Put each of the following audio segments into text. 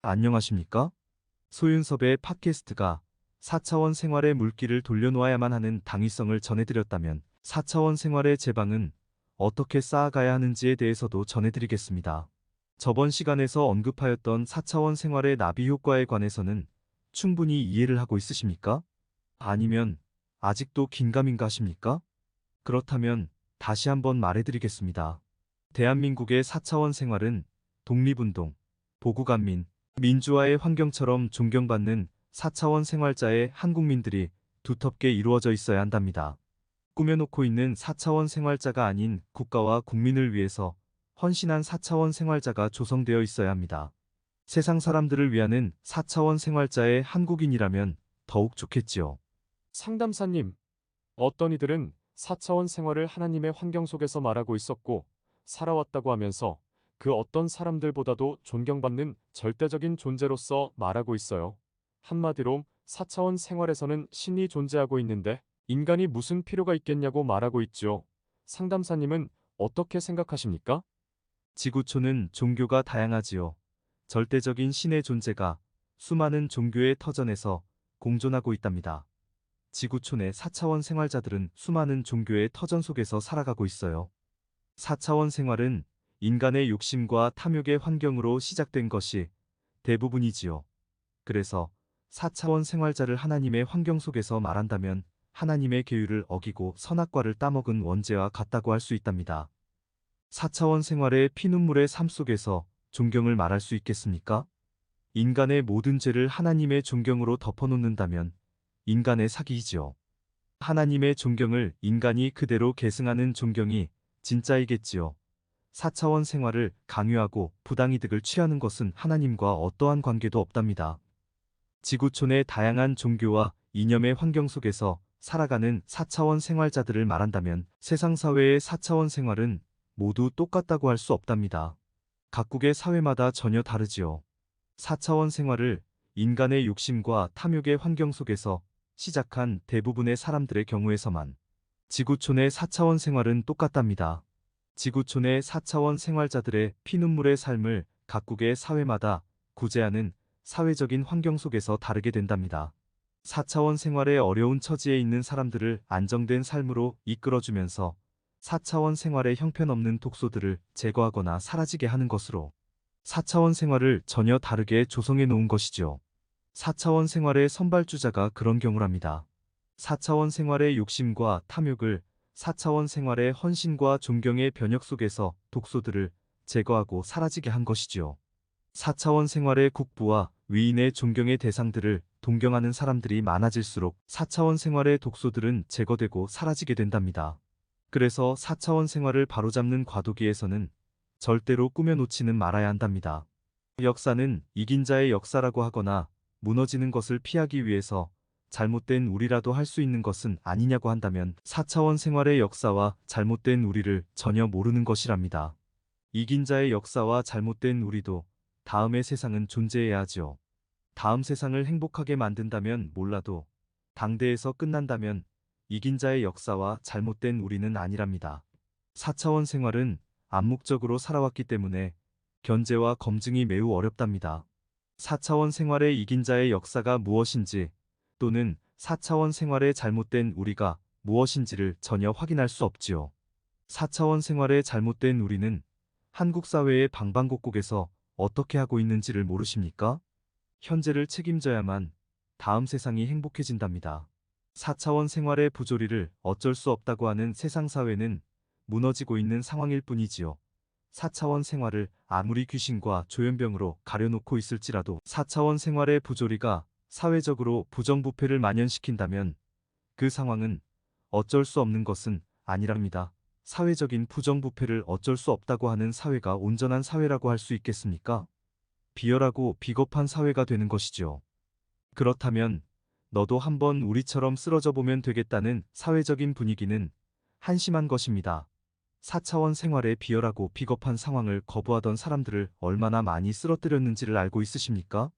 안녕하십니까? 소윤섭의 팟캐스트가 4차원 생활의 물길을 돌려놓아야만 하는 당위성을 전해드렸다면 4차원 생활의 제방은 어떻게 쌓아가야 하는지에 대해서도 전해드리겠습니다. 저번 시간에서 언급하였던 4차원 생활의 나비 효과에 관해서는 충분히 이해를 하고 있으십니까? 아니면 아직도 긴가민가 하십니까? 그렇다면 다시 한번 말해드리겠습니다. 대한민국의 4차원 생활은 독립운동, 보국안민, 민주화의 환경처럼 존경받는 4차원 생활자의 한국민들이 두텁게 이루어져 있어야 한답니다. 꾸며놓고 있는 4차원 생활자가 아닌 국가와 국민을 위해서 헌신한 4차원 생활자가 조성되어 있어야 합니다. 세상 사람들을 위하는 4차원 생활자의 한국인이라면 더욱 좋겠지요. 상담사님, 어떤 이들은 4차원 생활을 하나님의 환경 속에서 말하고 있었고 살아왔다고 하면서 그 어떤 사람들보다도 존경받는 절대적인 존재로서 말하고 있어요. 한마디로 4차원 생활에서는 신이 존재하고 있는데 인간이 무슨 필요가 있겠냐고 말하고 있죠. 상담사님은 어떻게 생각하십니까? 지구촌은 종교가 다양하지요. 절대적인 신의 존재가 수많은 종교의 터전에서 공존하고 있답니다. 지구촌의 4차원 생활자들은 수많은 종교의 터전 속에서 살아가고 있어요. 4차원 생활은 인간의 욕심과 탐욕의 환경으로 시작된 것이 대부분이지요. 그래서 4차원 생활자를 하나님의 환경 속에서 말한다면 하나님의 계율을 어기고 선악과를 따먹은 원죄와 같다고 할 수 있답니다. 4차원 생활의 피눈물의 삶 속에서 존경을 말할 수 있겠습니까? 인간의 모든 죄를 하나님의 존경으로 덮어놓는다면 인간의 사기이지요. 하나님의 존경을 인간이 그대로 계승하는 존경이 진짜이겠지요. 4차원 생활을 강요하고 부당이득을 취하는 것은 하나님과 어떠한 관계도 없답니다. 지구촌의 다양한 종교와 이념의 환경 속에서 살아가는 4차원 생활자들을 말한다면 세상 사회의 4차원 생활은 모두 똑같다고 할 수 없답니다. 각국의 사회마다 전혀 다르지요. 4차원 생활을 인간의 욕심과 탐욕의 환경 속에서 시작한 대부분의 사람들의 경우에서만 지구촌의 4차원 생활은 똑같답니다. 지구촌의 4차원 생활자들의 피눈물의 삶을 각국의 사회마다 구제하는 사회적인 환경 속에서 다르게 된답니다. 4차원 생활의 어려운 처지에 있는 사람들을 안정된 삶으로 이끌어주면서 4차원 생활의 형편없는 독소들을 제거하거나 사라지게 하는 것으로 4차원 생활을 전혀 다르게 조성해 놓은 것이죠. 4차원 생활의 선발주자가 그런 경우랍니다. 4차원 생활의 욕심과 탐욕을 4차원 생활의 헌신과 존경의 변혁 속에서 독소들을 제거하고 사라지게 한 것이지요. 4차원 생활의 국부와 위인의 존경의 대상들을 동경하는 사람들이 많아질수록 4차원 생활의 독소들은 제거되고 사라지게 된답니다. 그래서 4차원 생활을 바로잡는 과도기에서는 절대로 꾸며놓지는 말아야 한답니다. 역사는 이긴 자의 역사라고 하거나 무너지는 것을 피하기 위해서 잘못된 우리라도 할 수 있는 것은 아니냐고 한다면 4차원 생활의 역사와 잘못된 우리를 전혀 모르는 것이랍니다. 이긴 자의 역사와 잘못된 우리도 다음의 세상은 존재해야 하죠. 다음 세상을 행복하게 만든다면 몰라도 당대에서 끝난다면 이긴 자의 역사와 잘못된 우리는 아니랍니다. 4차원 생활은 암묵적으로 살아왔기 때문에 견제와 검증이 매우 어렵답니다. 4차원 생활의 이긴 자의 역사가 무엇인지 또는 4차원 생활의 잘못된 우리가 무엇인지를 전혀 확인할 수 없지요. 4차원 생활의 잘못된 우리는 한국 사회의 방방곡곡에서 어떻게 하고 있는지를 모르십니까? 현재를 책임져야만 다음 세상이 행복해진답니다. 4차원 생활의 부조리를 어쩔 수 없다고 하는 세상 사회는 무너지고 있는 상황일 뿐이지요. 4차원 생활을 아무리 귀신과 조현병으로 가려놓고 있을지라도 4차원 생활의 부조리가 사회적으로 부정부패를 만연시킨다면 그 상황은 어쩔 수 없는 것은 아니랍니다. 사회적인 부정부패를 어쩔 수 없다고 하는 사회가 온전한 사회라고 할 수 있겠습니까? 비열하고 비겁한 사회가 되는 것이죠. 그렇다면 너도 한번 우리처럼 쓰러져 보면 되겠다는 사회적인 분위기는 한심한 것입니다. 4차원 생활의 비열하고 비겁한 상황을 거부하던 사람들을 얼마나 많이 쓰러뜨렸는지를 알고 있으십니까?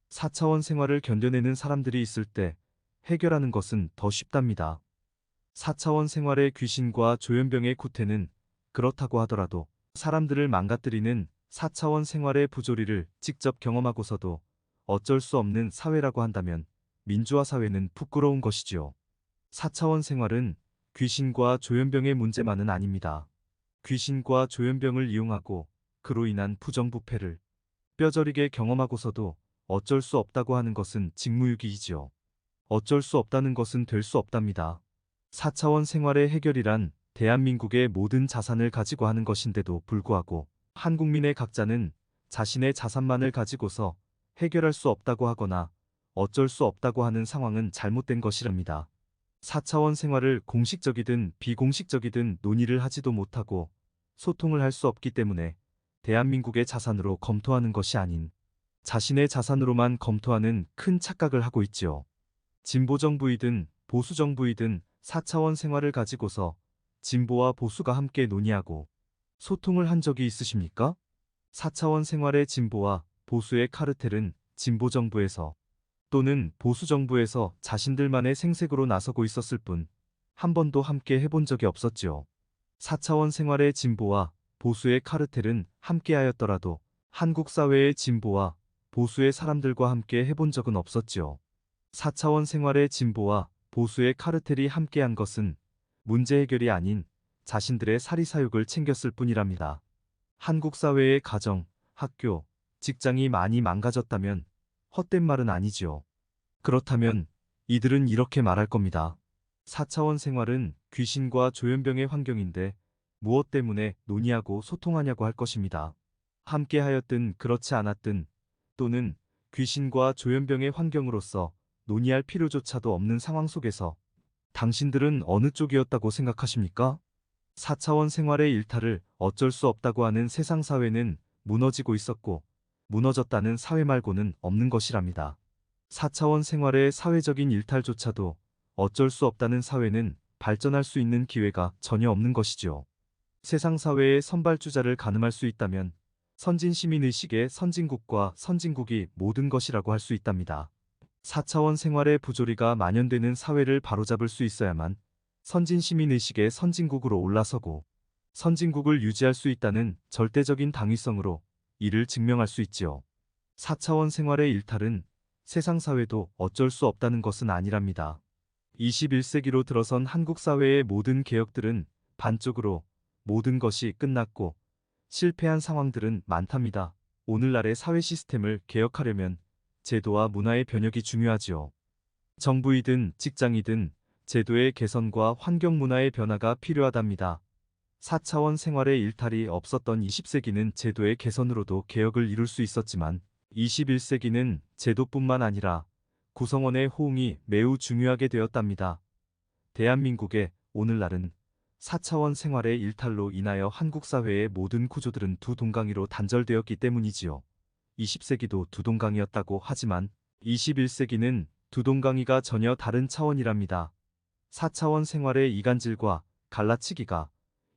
4차원 생활을 견뎌내는 사람들이 있을 때 해결하는 것은 더 쉽답니다. 4차원 생활의 귀신과 조현병의 구태는 그렇다고 하더라도 사람들을 망가뜨리는 4차원 생활의 부조리를 직접 경험하고서도 어쩔 수 없는 사회라고 한다면 민주화 사회는 부끄러운 것이지요. 4차원 생활은 귀신과 조현병의 문제만은 아닙니다. 귀신과 조현병을 이용하고 그로 인한 부정부패를 뼈저리게 경험하고서도 어쩔 수 없다고 하는 것은 직무유기이지요. 어쩔 수 없다는 것은 될 수 없답니다. 4차원 생활의 해결이란 대한민국의 모든 자산을 가지고 하는 것인데도 불구하고 한국민의 각자는 자신의 자산만을 가지고서 해결할 수 없다고 하거나 어쩔 수 없다고 하는 상황은 잘못된 것이랍니다. 4차원 생활을 공식적이든 비공식적이든 논의를 하지도 못하고 소통을 할 수 없기 때문에 대한민국의 자산으로 검토하는 것이 아닌 자신의 자산으로만 검토하는 큰 착각을 하고 있지요. 진보정부이든 보수정부이든 4차원 생활을 가지고서 진보와 보수가 함께 논의하고 소통을 한 적이 있으십니까? 4차원 생활의 진보와 보수의 카르텔은 진보정부에서 또는 보수정부에서 자신들만의 생색으로 나서고 있었을 뿐 한 번도 함께 해본 적이 없었지요. 4차원 생활의 진보와 보수의 카르텔은 함께하였더라도 한국 사회의 진보와 보수의 사람들과 함께 해본 적은 없었지요. 4차원 생활의 진보와 보수의 카르텔이 함께한 것은 문제 해결이 아닌 자신들의 사리사욕을 챙겼을 뿐이랍니다. 한국 사회의 가정, 학교, 직장이 많이 망가졌다면 헛된 말은 아니지요. 그렇다면 이들은 이렇게 말할 겁니다. 4차원 생활은 귀신과 조현병의 환경인데 무엇 때문에 논의하고 소통하냐고 할 것입니다. 함께 하였든 그렇지 않았든 또는 귀신과 조현병의 환경으로서 논의할 필요조차도 없는 상황 속에서 당신들은 어느 쪽이었다고 생각하십니까? 4차원 생활의 일탈을 어쩔 수 없다고 하는 세상 사회는 무너지고 있었고 무너졌다는 사회 말고는 없는 것이랍니다. 4차원 생활의 사회적인 일탈조차도 어쩔 수 없다는 사회는 발전할 수 있는 기회가 전혀 없는 것이지요. 세상 사회의 선발주자를 가늠할 수 있다면 선진 시민의식의 선진국과 선진국이 모든 것이라고 할 수 있답니다. 4차원 생활의 부조리가 만연되는 사회를 바로잡을 수 있어야만 선진 시민의식의 선진국으로 올라서고 선진국을 유지할 수 있다는 절대적인 당위성으로 이를 증명할 수 있지요. 4차원 생활의 일탈은 세상 사회도 어쩔 수 없다는 것은 아니랍니다. 21세기로 들어선 한국 사회의 모든 개혁들은 반쪽으로 모든 것이 끝났고 실패한 상황들은 많답니다. 오늘날의 사회 시스템을 개혁하려면 제도와 문화의 변혁이 중요하지요. 정부이든 직장이든 제도의 개선과 환경 문화의 변화가 필요하답니다. 4차원 생활의 일탈이 없었던 20세기는 제도의 개선으로도 개혁을 이룰 수 있었지만 21세기는 제도뿐만 아니라 구성원의 호응이 매우 중요하게 되었답니다. 대한민국의 오늘날은 4차원 생활의 일탈로 인하여 한국 사회의 모든 구조들은 두 동강이로 단절되었기 때문이지요. 20세기도 두 동강이었다고 하지만 21세기는 두 동강이가 전혀 다른 차원이랍니다. 4차원 생활의 이간질과 갈라치기가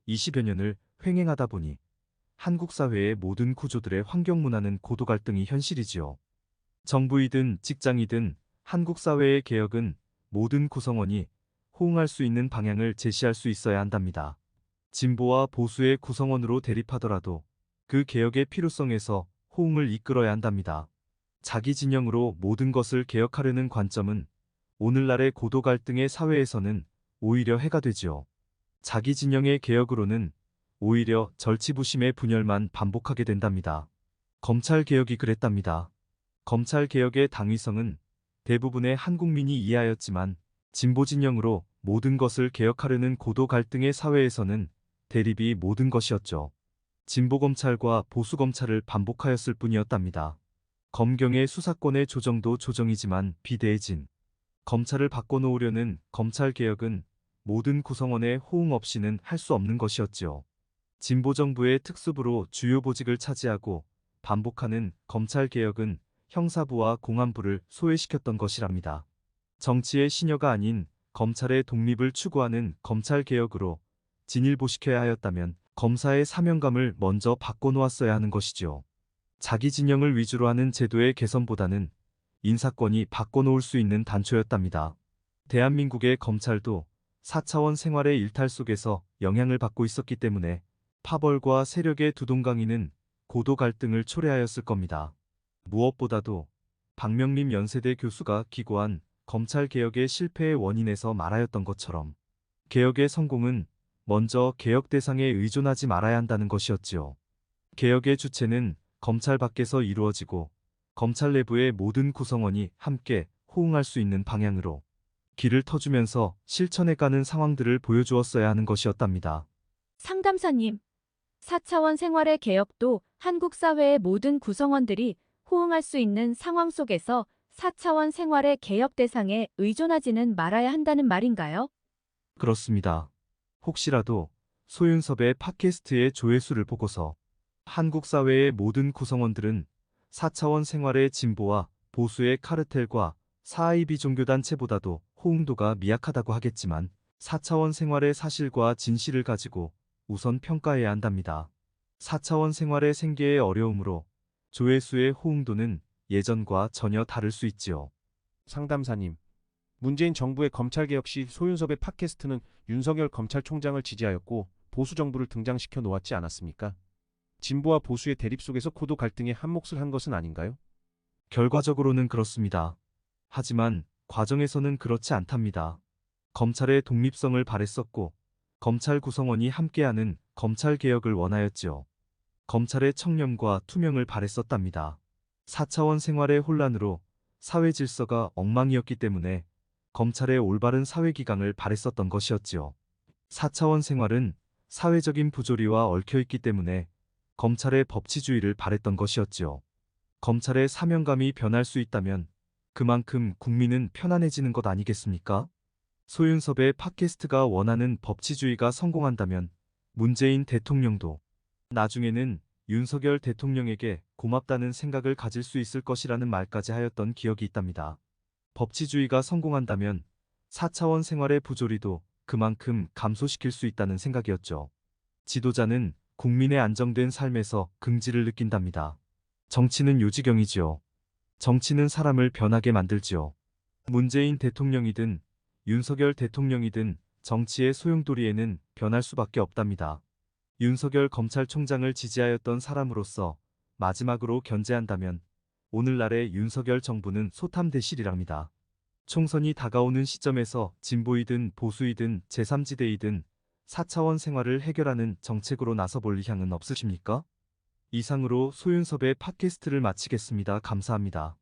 20여 년을 횡행하다 보니 한국 사회의 모든 구조들의 환경 문화는 고도 갈등이 현실이지요. 정부이든 직장이든 한국 사회의 개혁은 모든 구성원이 호응할 수 있는 방향을 제시할 수 있어야 한답니다. 진보와 보수의 구성원으로 대립하더라도 그 개혁의 필요성에서 호응을 이끌어야 한답니다. 자기 진영으로 모든 것을 개혁하려는 관점은 오늘날의 고도 갈등의 사회에서는 오히려 해가 되지요. 자기 진영의 개혁으로는 오히려 절치부심의 분열만 반복하게 된답니다. 검찰 개혁이 그랬답니다. 검찰 개혁의 당위성은 대부분의 한국민이 이해하였지만 진보 진영으로 모든 것을 개혁하려는 고도 갈등의 사회에서는 대립이 모든 것이었죠. 진보 검찰과 보수 검찰을 반복하였을 뿐이었답니다. 검경의 수사권의 조정도 조정이지만 비대해진 검찰을 바꿔놓으려는 검찰 개혁은 모든 구성원의 호응 없이는 할 수 없는 것이었지요. 진보 정부의 특수부로 주요 보직을 차지하고 반복하는 검찰 개혁은 형사부와 공안부를 소외시켰던 것이랍니다. 정치의 신여가 아닌 검찰의 독립을 추구하는 검찰 개혁으로 진일보시켜야 하였다면 검사의 사명감을 먼저 바꿔놓았어야 하는 것이지요. 자기 진영을 위주로 하는 제도의 개선보다는 인사권이 바꿔놓을 수 있는 단초였답니다. 대한민국의 검찰도 4차원 생활의 일탈 속에서 영향을 받고 있었기 때문에 파벌과 세력의 두 동강이는 고도 갈등을 초래하였을 겁니다. 무엇보다도 박명림 연세대 교수가 기고한 검찰개혁의 실패의 원인에서 말하였던 것처럼 개혁의 성공은 먼저 개혁 대상에 의존하지 말아야 한다는 것이었지요. 개혁의 주체는 검찰 밖에서 이루어지고 검찰 내부의 모든 구성원이 함께 호응할 수 있는 방향으로 길을 터주면서 실천해가는 상황들을 보여주었어야 하는 것이었답니다. 상담사님, 4차원 생활의 개혁도 한국 사회의 모든 구성원들이 호응할 수 있는 상황 속에서 4차원 생활의 개혁 대상에 의존하지는 말아야 한다는 말인가요? 그렇습니다. 혹시라도 소윤섭의 팟캐스트의 조회수를 보고서 한국 사회의 모든 구성원들은 4차원 생활의 진보와 보수의 카르텔과 사이비 종교단체보다도 호응도가 미약하다고 하겠지만 4차원 생활의 사실과 진실을 가지고 우선 평가해야 한답니다. 4차원 생활의 생계의 어려움으로 조회수의 호응도는 예전과 전혀 다를 수 있지요. 상담사님, 문재인 정부의 검찰개혁 시 소윤섭의 팟캐스트는 윤석열 검찰총장을 지지하였고 보수 정부를 등장시켜 놓았지 않았습니까? 진보와 보수의 대립 속에서 고도 갈등에 한몫을 한 것은 아닌가요? 결과적으로는 그렇습니다. 하지만 과정에서는 그렇지 않답니다. 검찰의 독립성을 바랬었고 검찰 구성원이 함께하는 검찰개혁을 원하였지요. 검찰의 청렴과 투명을 바랬었답니다. 4차원 생활의 혼란으로 사회 질서가 엉망이었기 때문에 검찰의 올바른 사회기강을 바랬었던 것이었지요. 4차원 생활은 사회적인 부조리와 얽혀있기 때문에 검찰의 법치주의를 바랬던 것이었지요. 검찰의 사명감이 변할 수 있다면 그만큼 국민은 편안해지는 것 아니겠습니까? 소윤섭의 팟캐스트가 원하는 법치주의가 성공한다면 문재인 대통령도 나중에는 윤석열 대통령에게 고맙다는 생각을 가질 수 있을 것이라는 말까지 하였던 기억이 있답니다. 법치주의가 성공한다면 4차원 생활의 부조리도 그만큼 감소시킬 수 있다는 생각이었죠. 지도자는 국민의 안정된 삶에서 긍지를 느낀답니다. 정치는 요지경이지요. 정치는 사람을 변하게 만들지요. 문재인 대통령이든 윤석열 대통령이든 정치의 소용돌이에는 변할 수밖에 없답니다. 윤석열 검찰총장을 지지하였던 사람으로서 마지막으로 견제한다면 오늘날의 윤석열 정부는 소탐대실이랍니다. 총선이 다가오는 시점에서 진보이든 보수이든 제3지대이든 4차원 생활을 해결하는 정책으로 나서볼 의향은 없으십니까? 이상으로 소윤섭의 팟캐스트를 마치겠습니다. 감사합니다.